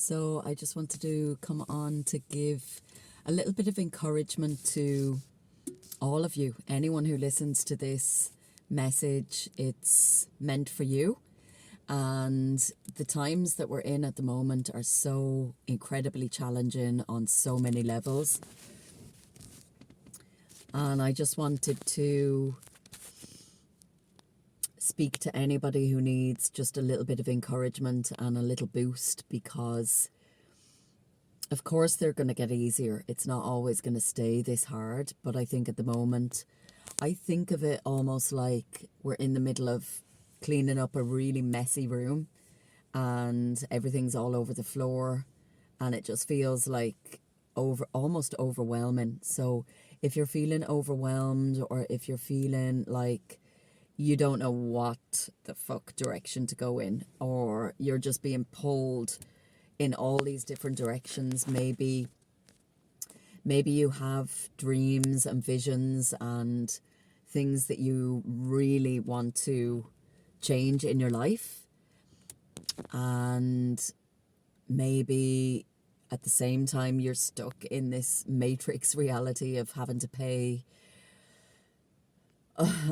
So I just wanted to come on to give a little bit of encouragement to all of you, anyone who listens to this message. It's meant for you. And the times that we're in at the moment are so incredibly challenging on so many levels. And I just wanted to speak to anybody who needs just a little bit of encouragement and a little boost, because of course they're going to get easier. It's not always going to stay this hard, but I think at the moment, I think of it almost like we're in the middle of cleaning up a really messy room and everything's all over the floor, and it just feels like almost overwhelming. So if you're feeling overwhelmed, or if you're feeling like you don't know what the fuck direction to go in, or you're just being pulled in all these different directions, maybe you have dreams and visions and things that you really want to change in your life, and maybe at the same time you're stuck in this matrix reality of having to pay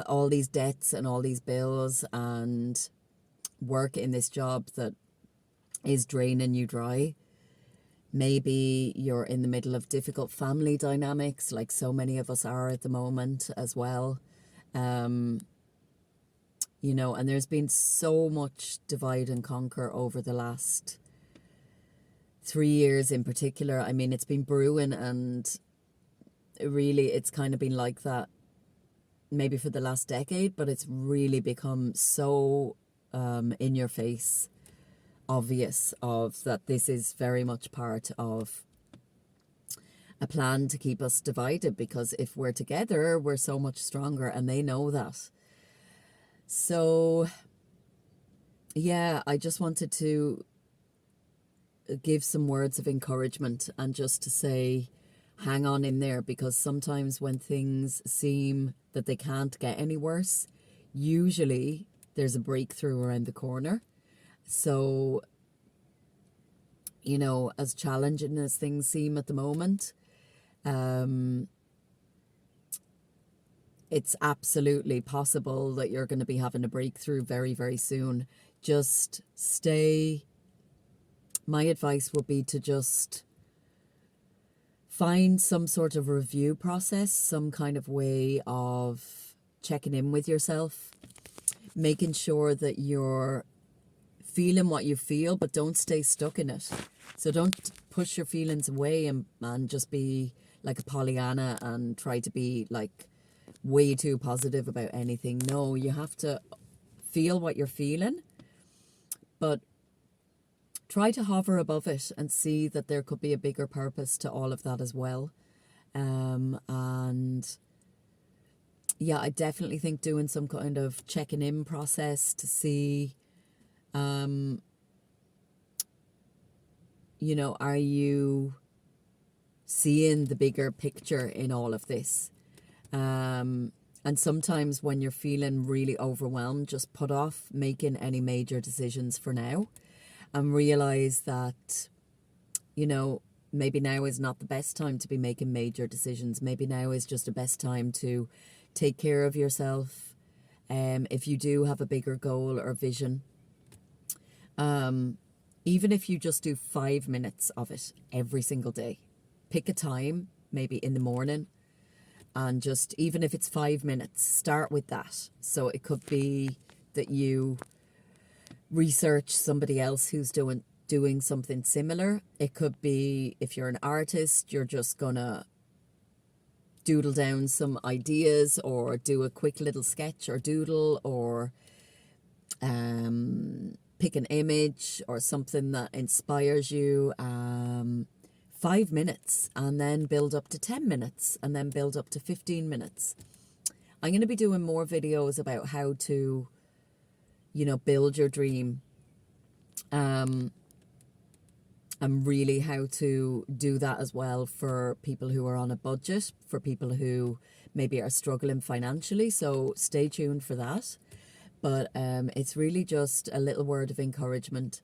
all these debts and all these bills and work in this job that is draining you dry. Maybe you're in the middle of difficult family dynamics, like so many of us are at the moment as well. And there's been so much divide and conquer over the last 3 years in particular. I mean, it's been brewing, and really it's kind of been like that maybe for the last decade, but it's really become so in your face obvious of that this is very much part of a plan to keep us divided, because if we're together we're so much stronger, and they know that. So yeah, I just wanted to give some words of encouragement and just to say hang on in there, because sometimes when things seem that they can't get any worse, usually there's a breakthrough around the corner. So, as challenging as things seem at the moment, it's absolutely possible that you're going to be having a breakthrough very, very soon. Just my advice would be to just find some sort of review process, some kind of way of checking in with yourself, making sure that you're feeling what you feel, but don't stay stuck in it. So don't push your feelings away and just be like a Pollyanna and try to be like way too positive about anything. No, you have to feel what you're feeling, but try to hover above it and see that there could be a bigger purpose to all of that as well. And yeah, I definitely think doing some kind of checking in process to see, are you seeing the bigger picture in all of this? And sometimes when you're feeling really overwhelmed, just put off making any major decisions for now, and realize that, maybe now is not the best time to be making major decisions. Maybe now is just the best time to take care of yourself. If you do have a bigger goal or vision, even if you just do 5 minutes of it every single day, pick a time, maybe in the morning, and just, even if it's 5 minutes, start with that. So it could be that you research somebody else who's doing something similar. It could be, if you're an artist, you're just gonna doodle down some ideas or do a quick little sketch or doodle, or pick an image or something that inspires you. 5 minutes, and then build up to 10 minutes, and then build up to 15 minutes. I'm going to be doing more videos about how to, build your dream, and really how to do that as well for people who are on a budget, for people who maybe are struggling financially. So stay tuned for that. But it's really just a little word of encouragement.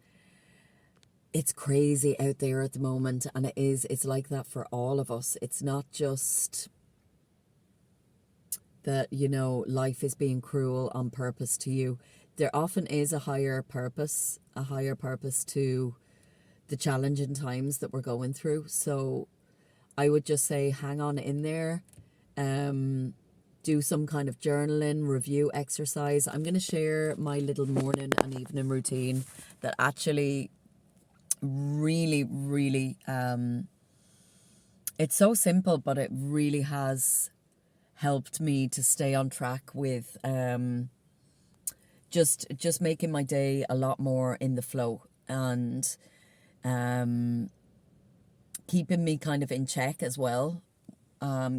it's crazy out there at the moment, and it's like that for all of us. It's not just that, you know, life is being cruel on purpose to you. There often is a higher purpose to the challenging times that we're going through. So I would just say hang on in there. Do some kind of journaling, review exercise. I'm going to share my little morning and evening routine that actually really, really, it's so simple, but it really has helped me to stay on track with just making my day a lot more in the flow, and keeping me kind of in check as well,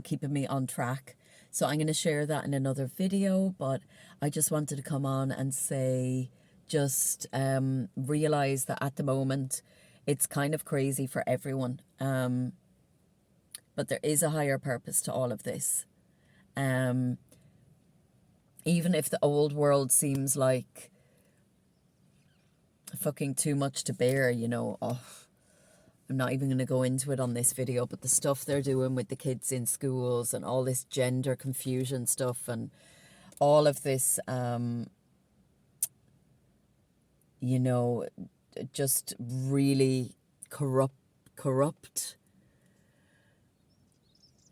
keeping me on track. So I'm going to share that in another video, but I just wanted to come on and say, just realize that at the moment it's kind of crazy for everyone, but there is a higher purpose to all of this. Even if the old world seems like fucking too much to bear, you know, I'm not even going to go into it on this video, but the stuff they're doing with the kids in schools and all this gender confusion stuff and all of this, you know, just really corrupt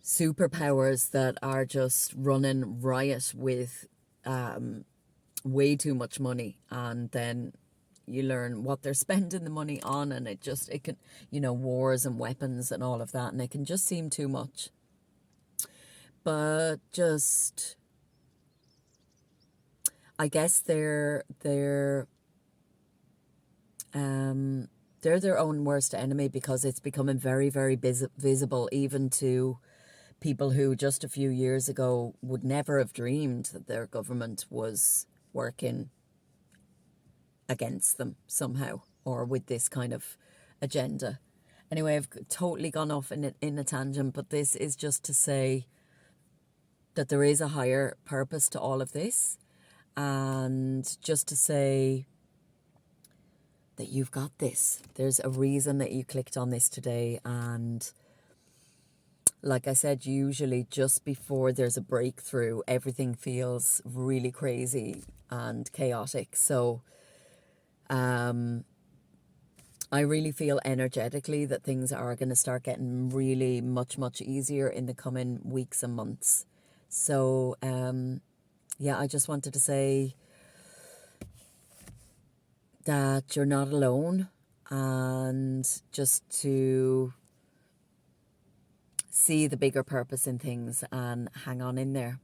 superpowers that are just running riot with way too much money, and then you learn what they're spending the money on, and it can, you know, wars and weapons and all of that, and it can just seem too much. But just, I guess they're their own worst enemy, because it's becoming very, very visible even to people who just a few years ago would never have dreamed that their government was working against them somehow, or with this kind of agenda. Anyway, I've totally gone off in a tangent, but this is just to say that there is a higher purpose to all of this, and just to say that you've got this. There's a reason that you clicked on this today, and like I said, usually just before there's a breakthrough, everything feels really crazy and chaotic. So I really feel energetically that things are going to start getting really much, much easier in the coming weeks and months. So, yeah, I just wanted to say that you're not alone, and just to see the bigger purpose in things and hang on in there.